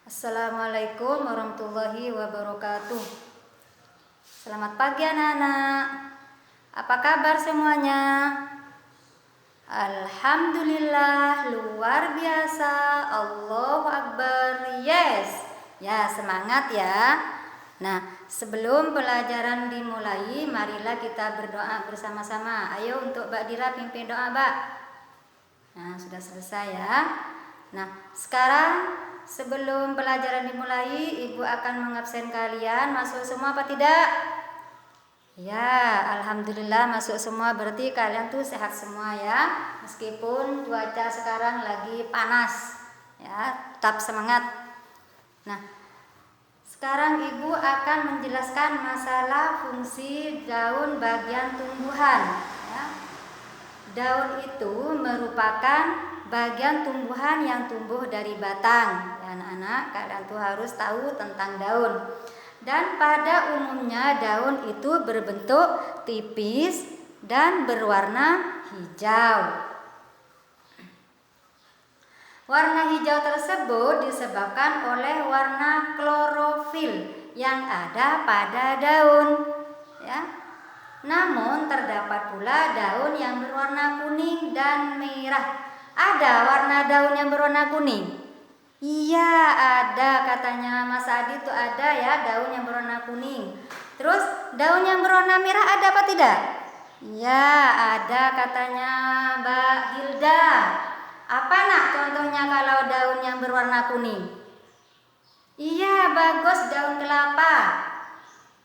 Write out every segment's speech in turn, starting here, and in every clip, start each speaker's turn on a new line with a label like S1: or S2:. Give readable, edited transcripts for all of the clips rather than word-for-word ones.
S1: Assalamualaikum warahmatullahi wabarakatuh. Selamat pagi anak-anak. Apa kabar semuanya? Alhamdulillah, luar biasa. Allahu Akbar. Yes. Ya, semangat ya. Nah, sebelum pelajaran dimulai, marilah kita berdoa bersama-sama. Ayo untuk Mbak Dira pimpin doa, Mbak. Nah, sudah selesai ya. Nah, sekarang sebelum pelajaran dimulai, Ibu akan mengabsen kalian. Masuk semua apa tidak? Ya, alhamdulillah masuk semua. Berarti kalian tuh sehat semua ya. Meskipun cuaca sekarang lagi panas. Ya, tetap semangat. Nah, sekarang Ibu akan menjelaskan masalah fungsi daun bagian tumbuhan. Ya. Daun itu merupakan bagian tumbuhan yang tumbuh dari batang. Ya, anak-anak, kalian tuh harus tahu tentang daun. Dan pada umumnya daun itu berbentuk tipis dan berwarna hijau. Warna hijau tersebut disebabkan oleh warna klorofil yang ada pada daun. Ya. Namun terdapat pula daun yang berwarna kuning dan merah. Ada warna daun yang berwarna kuning? Iya, ada, katanya Mas Adi itu ada ya daun yang berwarna kuning. Terus daun yang berwarna merah ada apa tidak? Iya, ada, katanya Mbak Hilda. Apa nak contohnya kalau daun yang berwarna kuning? Iya, bagus, daun kelapa.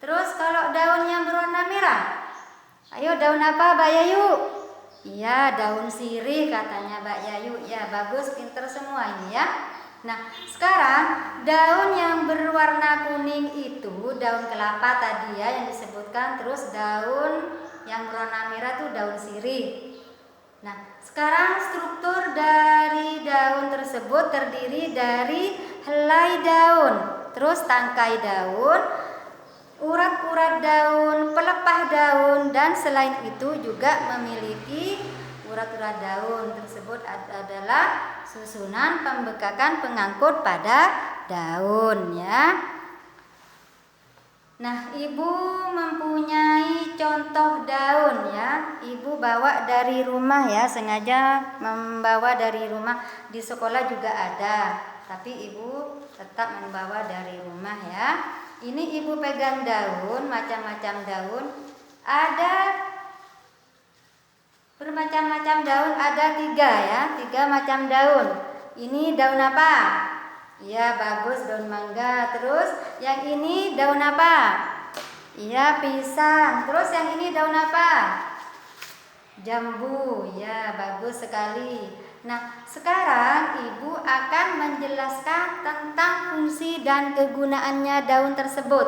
S1: Terus kalau daun yang berwarna merah? Ayo, daun apa Mbak Yayu? Iya, daun sirih, katanya Mbak Yayu. Ya, bagus, pinter semua ini ya. Nah, sekarang daun yang berwarna kuning itu daun kelapa tadi ya yang disebutkan. Terus daun yang berwarna merah itu daun sirih. Nah, sekarang struktur dari daun tersebut terdiri dari helai daun, terus tangkai daun, urat-urat daun, pelepah daun, dan selain itu juga memiliki urat-urat daun tersebut adalah susunan pembekakan pengangkut pada daun ya. Nah, Ibu mempunyai contoh daun ya. Ibu bawa dari rumah ya, sengaja membawa dari rumah. Di sekolah juga ada, tapi Ibu tetap membawa dari rumah ya. Ini Ibu pegang daun, macam-macam daun. Ada bermacam-macam daun, ada 3 ya, 3 macam daun. Ini daun apa? Iya, bagus, daun mangga. Terus yang ini daun apa? Iya, pisang. Terus yang ini daun apa? Jambu. Ya, bagus sekali. Nah, sekarang Ibu akan menjelaskan tentang fungsi dan kegunaannya daun tersebut.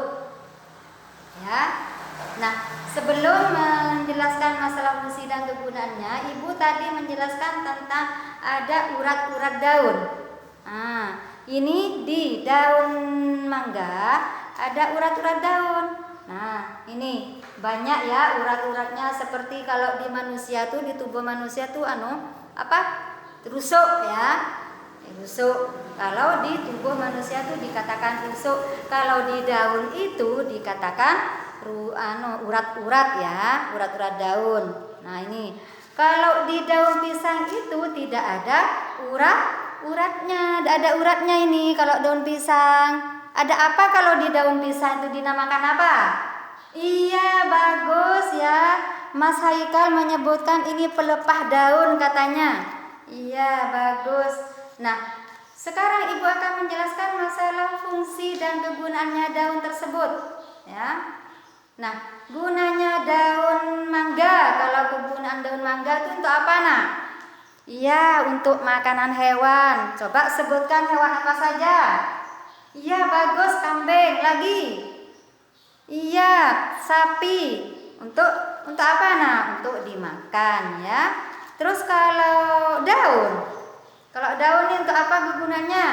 S1: Ya. Nah, sebelum menjelaskan masalah fungsi dan kegunaannya, Ibu tadi menjelaskan tentang ada urat-urat daun. Nah, ini di daun mangga ada urat-urat daun. Nah, ini banyak ya urat-uratnya, seperti kalau di manusia tuh, di tubuh manusia tuh rusuk ya. Rusuk. Kalau di tubuh manusia tuh dikatakan rusuk. Kalau di daun itu dikatakan urat-urat ya, urat-urat daun. Nah, ini kalau di daun pisang itu tidak ada uratnya, ada uratnya ini. Kalau daun pisang, ada apa kalau di daun pisang itu dinamakan apa? Iya, bagus ya. Mas Haikal menyebutkan ini pelepah daun katanya. Iya, bagus. Nah, sekarang Ibu akan menjelaskan masalah fungsi dan kegunaannya daun tersebut ya. Nah, gunanya daun mangga, kalau kegunaan daun mangga itu untuk apa nak? Iya, untuk makanan hewan. Coba sebutkan hewan apa saja. Iya, bagus, kambing. Lagi? Iya, sapi. Untuk apa nak? Untuk dimakan ya. Terus kalau daun ini untuk apa kegunaannya?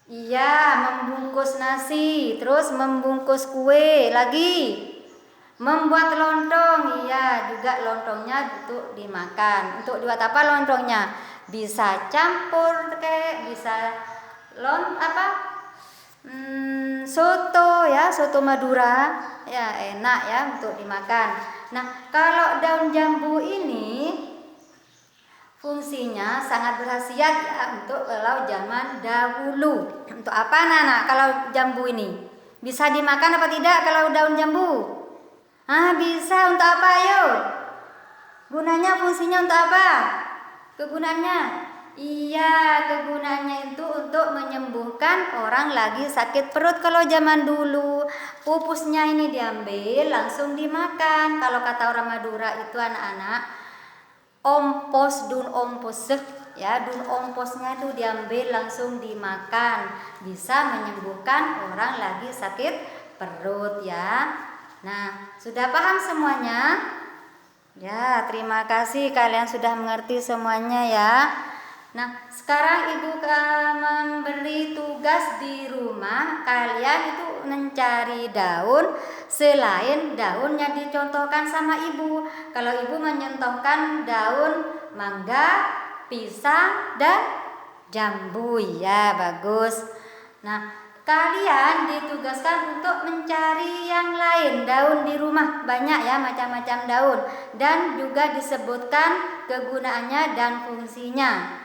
S1: Iya, membungkus nasi, terus membungkus kue, lagi membuat lontong. Iya, juga lontongnya untuk dimakan. Untuk dibuat apa lontongnya? Bisa campur, bisa Soto ya, soto Madura ya, enak ya untuk dimakan. Nah, kalau daun jambu ini fungsinya sangat berkhasiat ya untuk kalau zaman dahulu. Untuk apa anak-anak kalau jambu ini? Bisa dimakan apa tidak kalau daun jambu? Bisa. Untuk apa ayo? Gunanya, fungsinya untuk apa? Kegunaannya? Iya, kegunaannya itu untuk menyembuhkan orang lagi sakit perut. Kalau zaman dulu pupusnya ini diambil langsung dimakan. Kalau kata orang Madura itu anak-anak, ompos, dun ompos ya, dun omposnya itu diambil langsung dimakan, bisa menyembuhkan orang lagi sakit perut ya. Nah, sudah paham semuanya? Ya, terima kasih kalian sudah mengerti semuanya ya. Nah, sekarang ibu memberi tugas di rumah kalian itu mencari daun selain daun yang dicontohkan sama ibu. Kalau ibu mencontohkan daun mangga, pisang, dan jambu ya, bagus. Nah, kalian ditugaskan untuk mencari yang lain daun di rumah, banyak ya macam-macam daun, dan juga disebutkan kegunaannya dan fungsinya.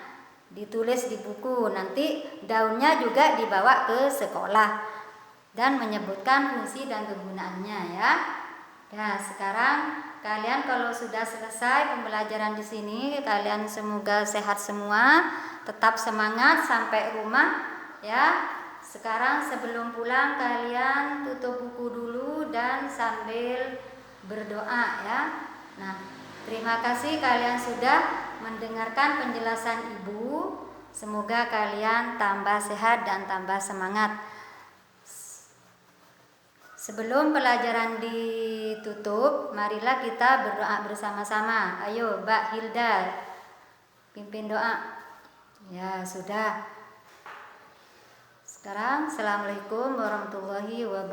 S1: Ditulis di buku, nanti daunnya juga dibawa ke sekolah dan menyebutkan fungsi dan kegunaannya ya. Nah, sekarang kalian kalau sudah selesai pembelajaran di sini, kalian semoga sehat semua, tetap semangat sampai rumah ya. Sekarang sebelum pulang kalian tutup buku dulu dan sambil berdoa ya. Nah, terima kasih kalian sudah mendengarkan penjelasan ibu. Semoga kalian tambah sehat dan tambah semangat. Sebelum pelajaran ditutup, marilah kita berdoa bersama-sama. Ayo Mbak Hilda, pimpin doa. Ya, sudah. Sekarang, Assalamualaikum warahmatullahi wabarakatuh.